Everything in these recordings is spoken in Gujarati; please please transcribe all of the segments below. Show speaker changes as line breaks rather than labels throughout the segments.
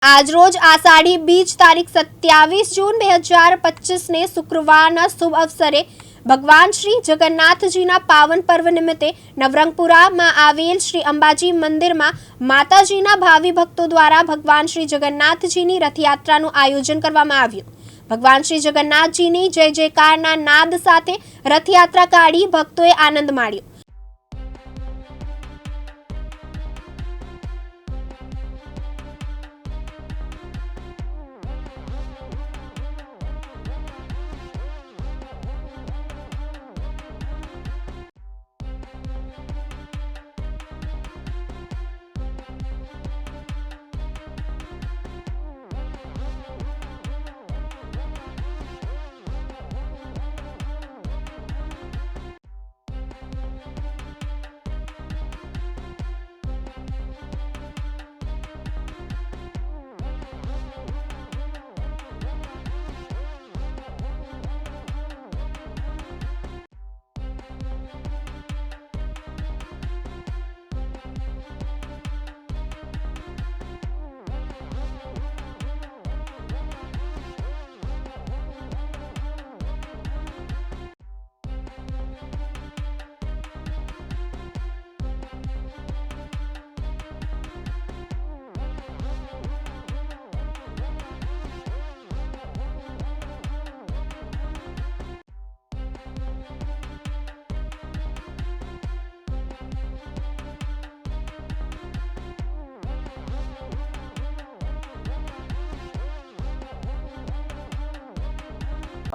આજરોજ આષાઢી બીજ તારીખ 27 જૂન 2025 ને શુક્રવારના શુભ અવસરે ભગવાન શ્રી જગન્નાથજીના પાવન પર્વ નિમિત્તે નવરંગપુરામાં આવેલ શ્રી અંબાજી મંદિરમાં માતાજીના ભાવિ ભક્તો દ્વારા ભગવાન શ્રી જગન્નાથજીની રથયાત્રાનું આયોજન કરવામાં આવ્યું। ભગવાન શ્રી જગન્નાથજીની જય જયકારના નાદ સાથે રથયાત્રા કાઢી ભક્તોએ આનંદ માણ્યો।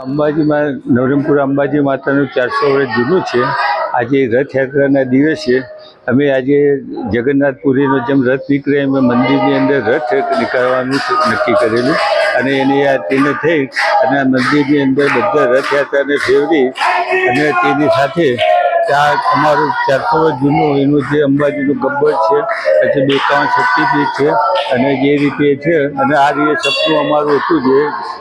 અંબાજી માં નવરંગપુર અંબાજી માતાનું 400 વર્ષ જૂનું છે। આજે રથયાત્રાના દિવસે અમે આજે જગન્નાથપુરીનો જેમ રથ નીકળે એમ મંદિરની અંદર રથ નીકળવાનું નક્કી કરેલું અને એની આ તેને થઈ અને આ મંદિરની અંદર બધા રથયાત્રાને ફેરવી અને તેની સાથે ત્યાં અમારું 400 વર્ષ જૂનું એનું જે અંબાજીનું ગબ્બર છે, પછી 52 શક્તિપીઠ છે અને જે રીતે છે અને આ રીતે સપનું અમારું હતું જે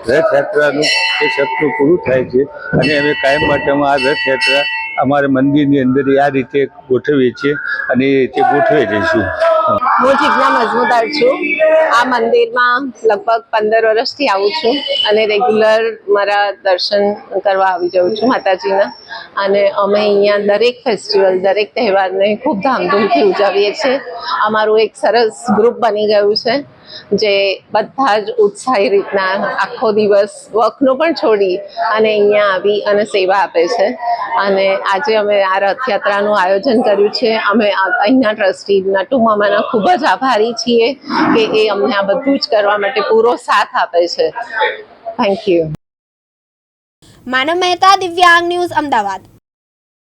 રથયાત્રાનું એ સપનું પૂરું થાય છે અને અમે કાયમ માટે આ રથયાત્રા અમારા મંદિરની અંદર આ રીતે ગોઠવીએ છીએ અને એ રીતે ગોઠવી જઈશું।
હું જીજ્ઞા મજમુદાર છું। આ મંદિરમાં લગભગ 15 વર્ષથી આવું છું અને રેગ્યુલર મારા દર્શન કરવા આવી જાઉં છું માતાજીના। અને અમે અહીંયા દરેક ફેસ્ટિવલ, દરેક તહેવારને ખૂબ ધામધૂમથી ઉજવીએ છીએ। અમારું એક સરસ ગ્રુપ બની ગયું છે જે બધા જ ઉત્સાહી રીતના આખો દિવસ વર્કનો પણ છોડી અને અહીંયા આવી અને સેવા આપે છે। અને આજે અમે આ રથયાત્રાનું આયોજન કર્યું છે। અમે અહીંના ટ્રસ્ટી નટુ મામાના ખૂબ જ આભારી છીએ કે એ અમને આ બધું જ કરવા માટે પૂરો સાથ આપે છે। Thank you.
માનવ મહેતા, દિવ્યાંગ ન્યૂઝ, અમદાવાદ।